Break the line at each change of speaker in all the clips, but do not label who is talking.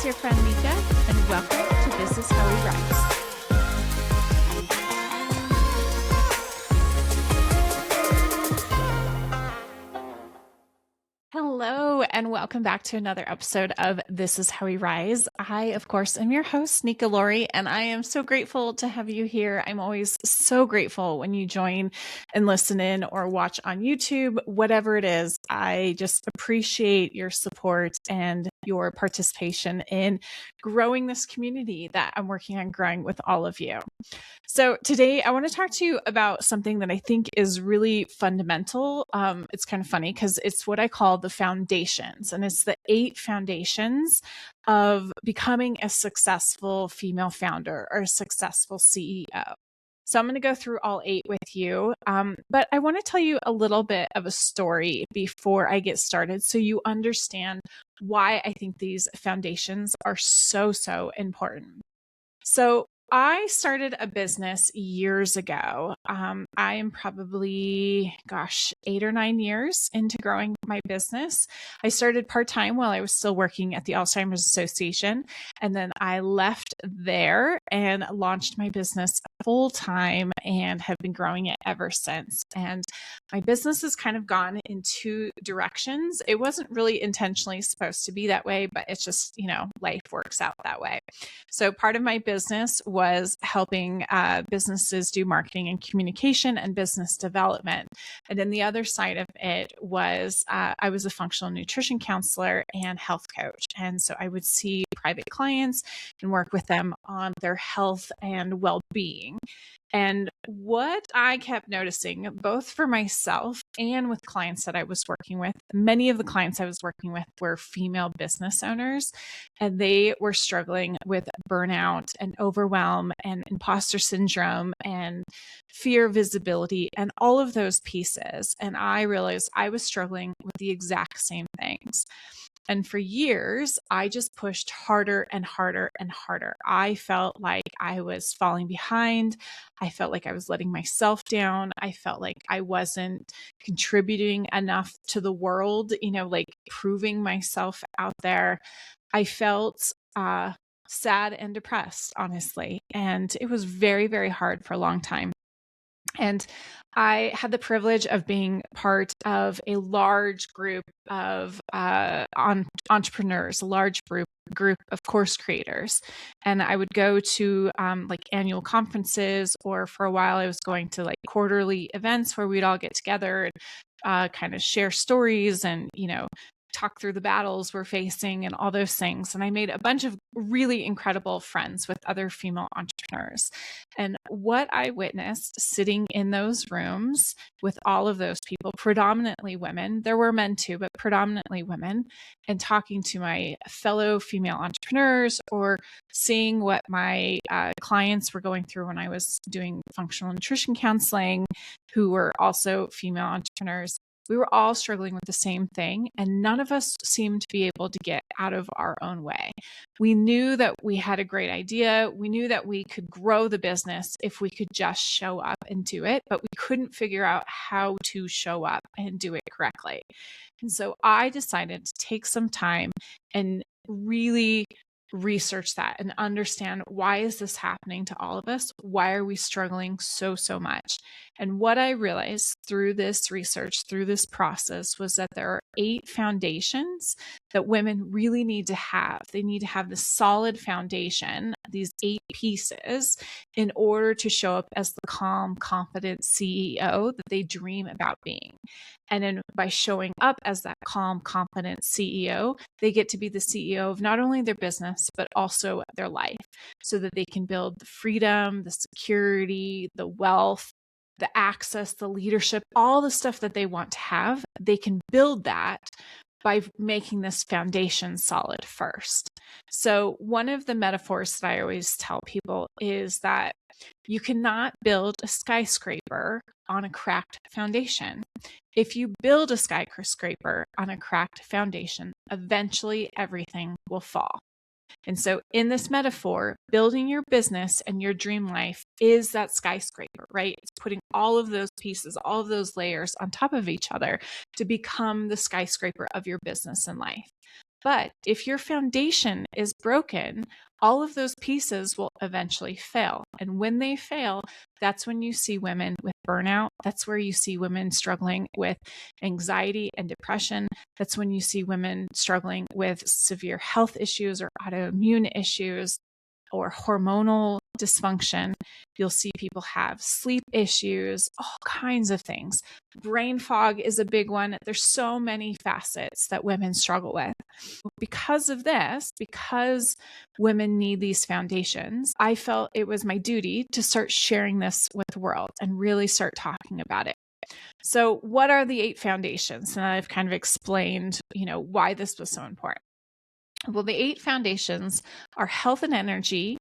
your friend Nika, and welcome to This Is How We Rise. Hello, and welcome back to another episode of This Is How We Rise. I, of course, am your host, Nika Lori, and I am so grateful to have you here. I'm always so grateful when you join and listen in or watch on YouTube, whatever it is. I just appreciate your support and your participation in growing this community that I'm working on growing with all of you. So today I want to talk to you about something that I think is really fundamental. It's kind of funny because it's what I call the foundations, and it's the 8 foundations of becoming a successful female founder or a successful CEO. So I'm going to go through all 8 with you, but I want to tell you a little bit of a story before I get started so you understand why I think these foundations are so important. So I started a business years ago. I am probably, 8 or 9 years into growing my business. I started part-time while I was still working at the Alzheimer's Association. And then I left there and launched my business full-time and have been growing it ever since. And my business has kind of gone in 2 directions. It wasn't really intentionally supposed to be that way, but it's just, life works out that way. So part of my business was helping businesses do marketing and communication and business development. And then the other side of it was I was a functional nutrition counselor and health coach. And so I would see private clients and work with them on their health and well-being. And what I kept noticing, both for myself and with clients that I was working with, many of the clients I was working with were female business owners, and they were struggling with burnout and overwhelm and imposter syndrome and fear visibility and all of those pieces. And I realized I was struggling with the exact same things. And for years, I just pushed harder and harder and harder. I felt like I was falling behind. I felt like I was letting myself down. I felt like I wasn't contributing enough to the world, like proving myself out there. I felt sad and depressed, honestly. And it was very, very hard for a long time. And I had the privilege of being part of a large group of entrepreneurs, a large group of course creators. And I would go to like annual conferences, or for a while I was going to like quarterly events where we'd all get together and kind of share stories and, talk through the battles we're facing and all those things. And I made a bunch of really incredible friends with other female entrepreneurs. And what I witnessed sitting in those rooms with all of those people, predominantly women, there were men too, but predominantly women, and talking to my fellow female entrepreneurs or seeing what my clients were going through when I was doing functional nutrition counseling, who were also female entrepreneurs. We were all struggling with the same thing, and none of us seemed to be able to get out of our own way. We knew that we had a great idea. We knew that we could grow the business if we could just show up and do it, but we couldn't figure out how to show up and do it correctly. And so I decided to take some time and really research that and understand, why is this happening to all of us? Why are we struggling so much? And what I realized through this research, through this process, was that there are 8 foundations that women really need to have. They need to have the solid foundation, these 8 pieces, in order to show up as the calm, confident CEO that they dream about being. And then by showing up as that calm, confident CEO, they get to be the CEO of not only their business, but also their life, so that they can build the freedom, the security, the wealth, the access, the leadership, all the stuff that they want to have. They can build that by making this foundation solid first. So one of the metaphors that I always tell people is that you cannot build a skyscraper on a cracked foundation. If you build a skyscraper on a cracked foundation, eventually everything will fall. And so in this metaphor, building your business and your dream life is that skyscraper, right? It's putting all of those pieces, all of those layers on top of each other to become the skyscraper of your business and life. But if your foundation is broken, all of those pieces will eventually fail. And when they fail, that's when you see women with burnout. That's where you see women struggling with anxiety and depression. That's when you see women struggling with severe health issues or autoimmune issues or hormonal dysfunction. You'll see people have sleep issues, all kinds of things. Brain fog is a big one. There's so many facets that women struggle with. Because of this, because women need these foundations, I felt it was my duty to start sharing this with the world and really start talking about it. So what are the 8 foundations? And I've kind of explained, why this was so important. Well, the 8 foundations are health and energy,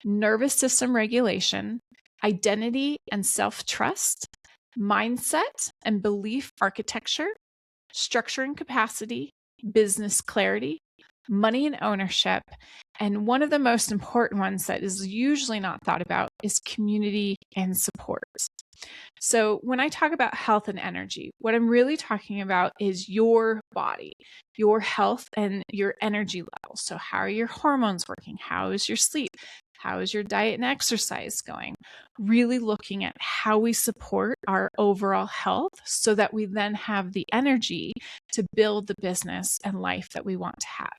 nervous system regulation, identity and self-trust, mindset and belief architecture, structure and capacity, business clarity, money and ownership. And one of the most important ones that is usually not thought about is community and support. So when I talk about health and energy, what I'm really talking about is your body, your health and your energy levels. So how are your hormones working? How is your sleep? How is your diet and exercise going? Really looking at how we support our overall health so that we then have the energy to build the business and life that we want to have.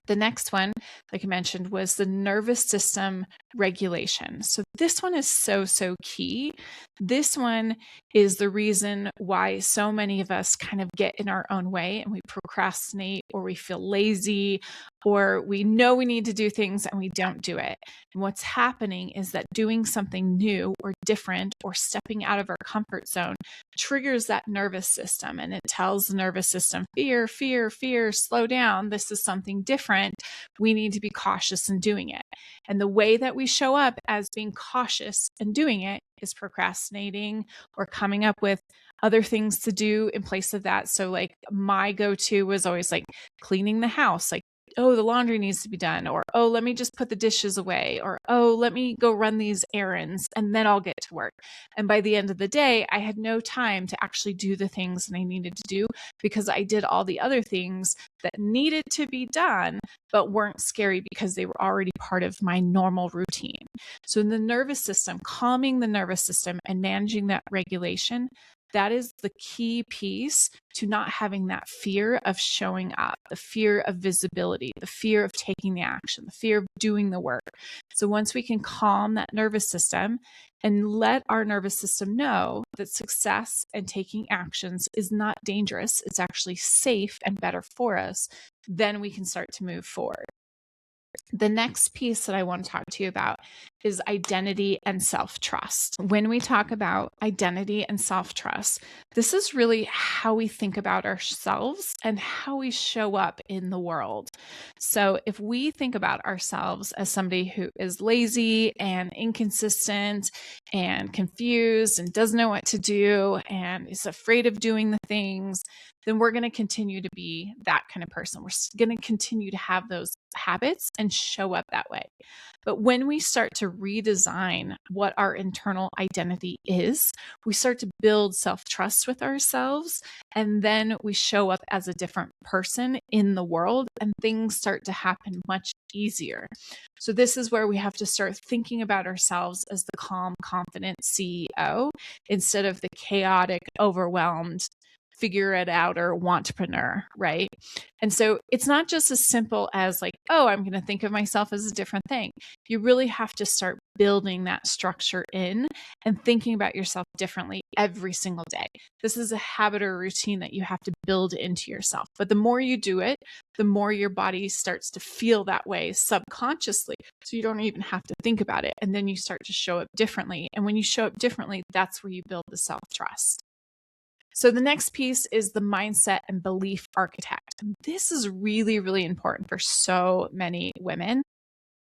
The next one, like I mentioned, was the nervous system regulation. So this one is so key. This one is the reason why so many of us kind of get in our own way and we procrastinate or we feel lazy or we know we need to do things and we don't do it. And what's happening is that doing something new or different or stepping out of our comfort zone triggers that nervous system, and it tells the nervous system, fear, fear, fear, slow down. This is something different. We need to be cautious in doing it. And the way that we show up as being cautious and doing it is procrastinating or coming up with other things to do in place of that. So like my go-to was always like cleaning the house, like, oh, the laundry needs to be done, or, oh, let me just put the dishes away, or, oh, let me go run these errands and then I'll get to work. And by the end of the day, I had no time to actually do the things that I needed to do because I did all the other things that needed to be done, but weren't scary because they were already part of my normal routine. So in the nervous system, calming the nervous system and managing that regulation, that is the key piece to not having that fear of showing up, the fear of visibility, the fear of taking the action, the fear of doing the work. So once we can calm that nervous system and let our nervous system know that success and taking actions is not dangerous, it's actually safe and better for us, then we can start to move forward. The next piece that I want to talk to you about is identity and self-trust. When we talk about identity and self-trust, this is really how we think about ourselves and how we show up in the world. So if we think about ourselves as somebody who is lazy and inconsistent and confused and doesn't know what to do and is afraid of doing the things, then we're going to continue to be that kind of person. We're going to continue to have those habits and show up that way. But when we start to redesign what our internal identity is, we start to build self-trust with ourselves, and then we show up as a different person in the world, and things start to happen much easier. So this is where we have to start thinking about ourselves as the calm, confident CEO instead of the chaotic, overwhelmed, figure it out or wantrepreneur, right? And so it's not just as simple as like, oh, I'm going to think of myself as a different thing. You really have to start building that structure in and thinking about yourself differently every single day. This is a habit or routine that you have to build into yourself. But the more you do it, the more your body starts to feel that way subconsciously. So you don't even have to think about it. And then you start to show up differently. And when you show up differently, that's where you build the self-trust. So the next piece is the mindset and belief architect. And this is really, really important for so many women.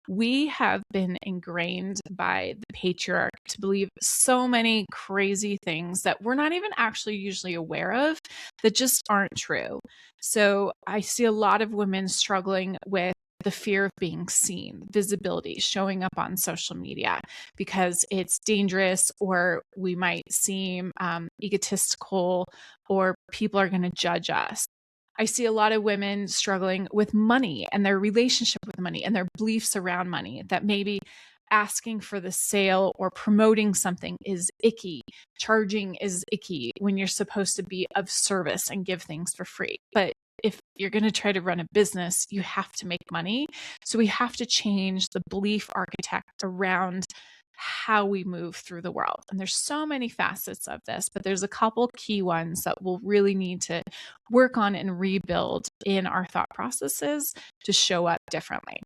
We have been ingrained by the patriarch to believe so many crazy things that we're not even actually usually aware of that just aren't true. So I see a lot of women struggling with the fear of being seen, visibility, showing up on social media because it's dangerous, or we might seem egotistical, or people are going to judge us. I see a lot of women struggling with money and their relationship with money and their beliefs around money, that maybe asking for the sale or promoting something is icky. Charging is icky when you're supposed to be of service and give things for free. But if you're going to try to run a business, you have to make money. So we have to change the belief architect around how we move through the world. And there's so many facets of this, but there's a couple key ones that we'll really need to work on and rebuild in our thought processes to show up differently.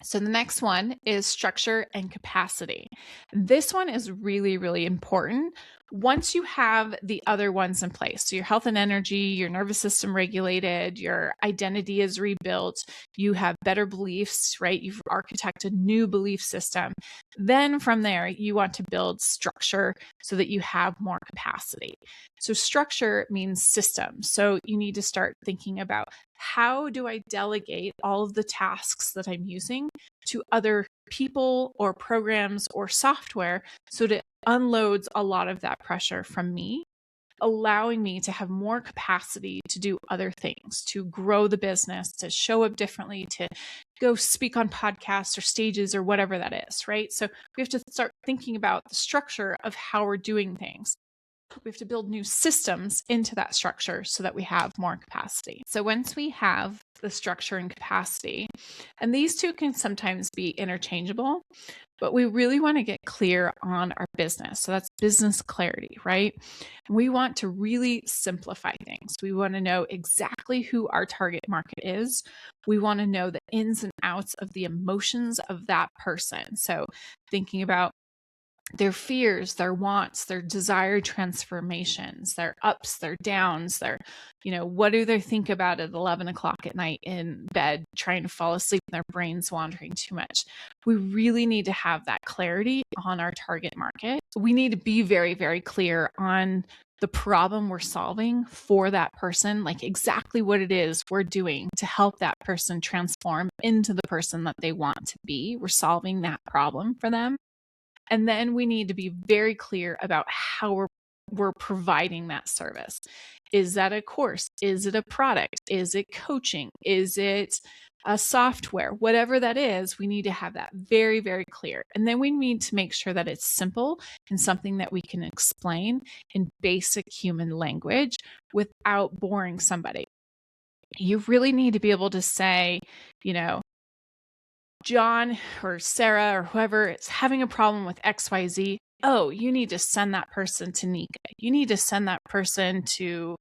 So the next one is structure and capacity. This one is really, really important. Once you have the other ones in place, so your health and energy, your nervous system regulated, your identity is rebuilt, you have better beliefs, right? You've architected a new belief system. Then from there, you want to build structure so that you have more capacity. So structure means system. So you need to start thinking about, how do I delegate all of the tasks that I'm using to other people or programs or software, so that it unloads a lot of that pressure from me, allowing me to have more capacity to do other things, to grow the business, to show up differently, to go speak on podcasts or stages or whatever that is, right? So we have to start thinking about the structure of how we're doing things. We have to build new systems into that structure so that we have more capacity. So once we have the structure and capacity, and these two can sometimes be interchangeable, but we really want to get clear on our business. So that's business clarity, right? We want to really simplify things. We want to know exactly who our target market is. We want to know the ins and outs of the emotions of that person. So thinking about their fears, their wants, their desired transformations, their ups, their downs, their, what do they think about at 11 o'clock at night in bed, trying to fall asleep and their brains wandering too much. We really need to have that clarity on our target market. We need to be very, very clear on the problem we're solving for that person, like exactly what it is we're doing to help that person transform into the person that they want to be. We're solving that problem for them. And then we need to be very clear about how we're providing that service. Is that a course? Is it a product? Is it coaching? Is it a software? Whatever that is, we need to have that very, very clear. And then we need to make sure that it's simple and something that we can explain in basic human language without boring somebody. You really need to be able to say, John or Sarah or whoever is having a problem with XYZ. Oh, you need to send that person to Nika. You need to send that person to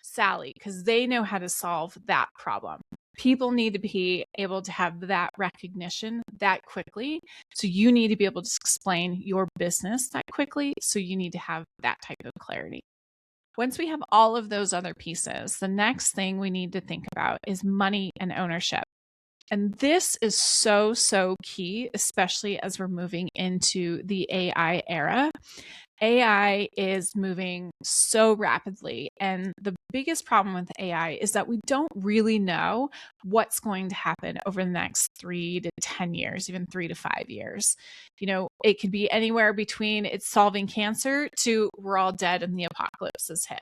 Sally because they know how to solve that problem. People need to be able to have that recognition that quickly. So you need to be able to explain your business that quickly. So you need to have that type of clarity. Once we have all of those other pieces, the next thing we need to think about is money and ownership. And this is so, so key, especially as we're moving into the AI era. AI is moving so rapidly. And the biggest problem with AI is that we don't really know what's going to happen over the next 3 to 10 years, even 3 to 5 years. It could be anywhere between it's solving cancer to we're all dead and the apocalypse is hit,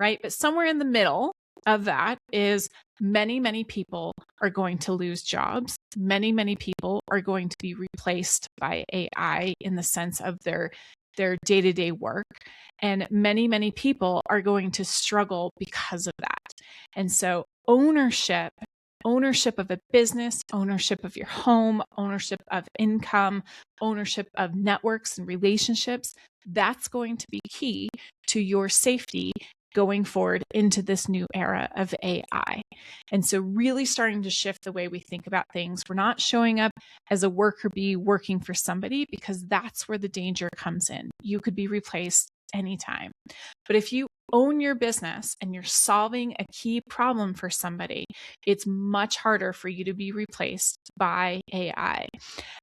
right? But somewhere in the middle of that is many, many people are going to lose jobs. Many, many people are going to be replaced by AI in the sense of their day-to-day work. And many, many people are going to struggle because of that. And so ownership of a business, ownership of your home, ownership of income, ownership of networks and relationships, that's going to be key to your safety going forward into this new era of AI. And so really starting to shift the way we think about things. We're not showing up as a worker bee working for somebody, because that's where the danger comes in. You could be replaced anytime. But if you own your business and you're solving a key problem for somebody, it's much harder for you to be replaced by AI.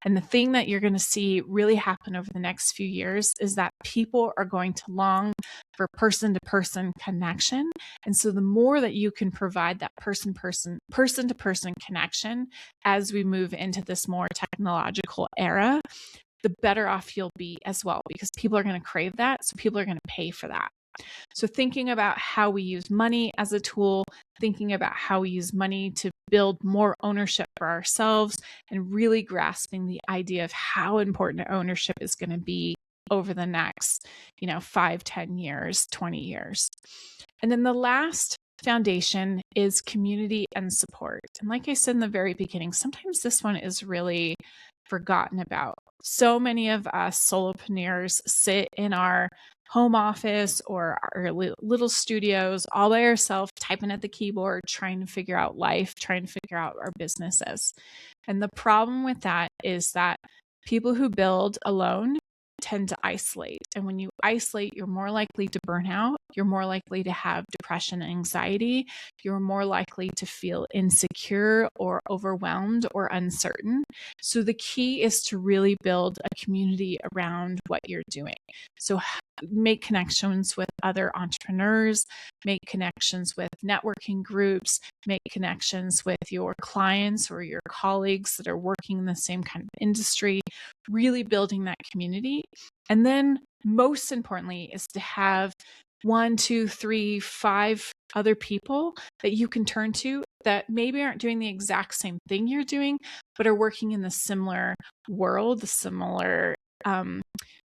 And the thing that you're going to see really happen over the next few years is that people are going to long for person-to-person connection. And so the more that you can provide that person-to-person connection as we move into this more technological era, the better off you'll be as well, because people are going to crave that. So people are going to pay for that. So thinking about how we use money as a tool, thinking about how we use money to build more ownership for ourselves, and really grasping the idea of how important ownership is going to be over the next, 5, 10 years, 20 years. And then the last foundation is community and support. And like I said in the very beginning, sometimes this one is really forgotten about. So many of us solopreneurs sit in our home office or our little studios all by ourselves, typing at the keyboard, trying to figure out life, trying to figure out our businesses. And the problem with that is that people who build alone tend to isolate. And when you isolate, you're more likely to burn out. You're more likely to have depression and anxiety. You're more likely to feel insecure or overwhelmed or uncertain. So the key is to really build a community around what you're doing. So make connections with other entrepreneurs, make connections with networking groups, make connections with your clients or your colleagues that are working in the same kind of industry, really building that community. And then most importantly is to have 1, 2, 3, 5 other people that you can turn to that maybe aren't doing the exact same thing you're doing, but are working in the similar world, the similar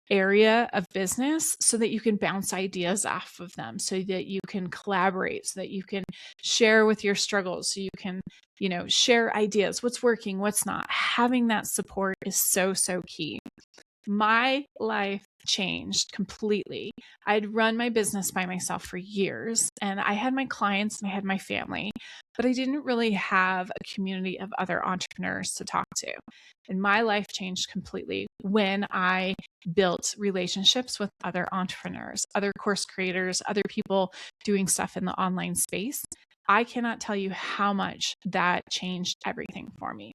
area of business, so that you can bounce ideas off of them, so that you can collaborate, so that you can share with your struggles, so you can, share ideas, what's working, what's not. Having that support is so, so key. My life changed completely. I'd run my business by myself for years, and I had my clients and I had my family, but I didn't really have a community of other entrepreneurs to talk to. And my life changed completely when I built relationships with other entrepreneurs, other course creators, other people doing stuff in the online space. I cannot tell you how much that changed everything for me.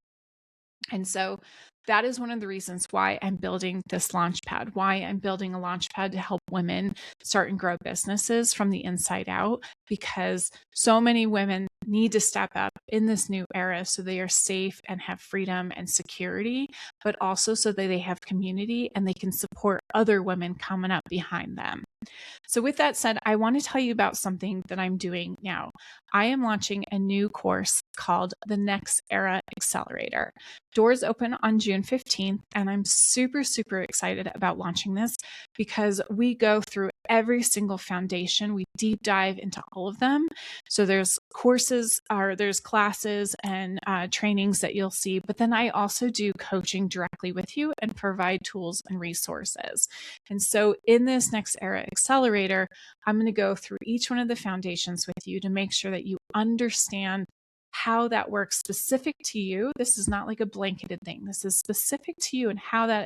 And so that is one of the reasons why I'm building this launchpad, why I'm building a launchpad to help women start and grow businesses from the inside out, because so many women need to step up in this new era so they are safe and have freedom and security, but also so that they have community and they can support other women coming up behind them. So with that said, I want to tell you about something that I'm doing now. I am launching a new course called the Next Era Accelerator. Doors open on June 15th, and I'm super, super excited about launching this because we go through every single foundation. We deep dive into all of them. So there's courses, or there's classes and trainings that you'll see, but then I also do coaching directly with you and provide tools and resources. And so in this Next Era Accelerator, I'm going to go through each one of the foundations with you to make sure that you understand how that works specific to you. This is not like a blanketed thing. This is specific to you and how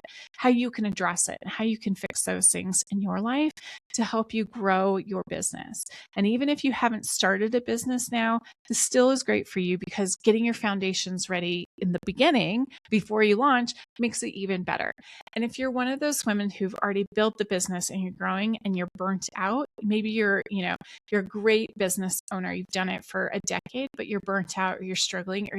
you can address it and how you can fix those things in your life to help you grow your business. And even if you haven't started a business now, this still is great for you because getting your foundations ready in the beginning before you launch makes it even better. And if you're one of those women who've already built the business and you're growing and you're burnt out, maybe you're a great business owner, you've done it for a decade, but you're burnt out or you're struggling, or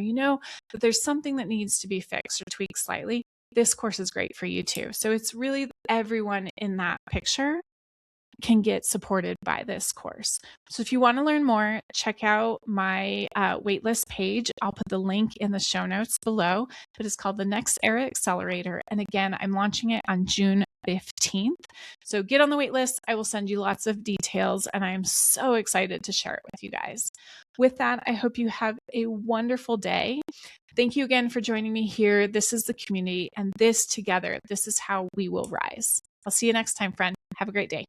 that there's something that needs to be fixed or tweaked slightly, this course is great for you too. So it's really everyone in that picture can get supported by this course. So if you want to learn more, check out my waitlist page. I'll put the link in the show notes below, but it's called the Next Era Accelerator. And again, I'm launching it on June 15th. So get on the waitlist. I will send you lots of details, and I am so excited to share it with you guys. With that, I hope you have a wonderful day. Thank you again for joining me here. This is the community, and this together, this is how we will rise. I'll see you next time, friend. Have a great day.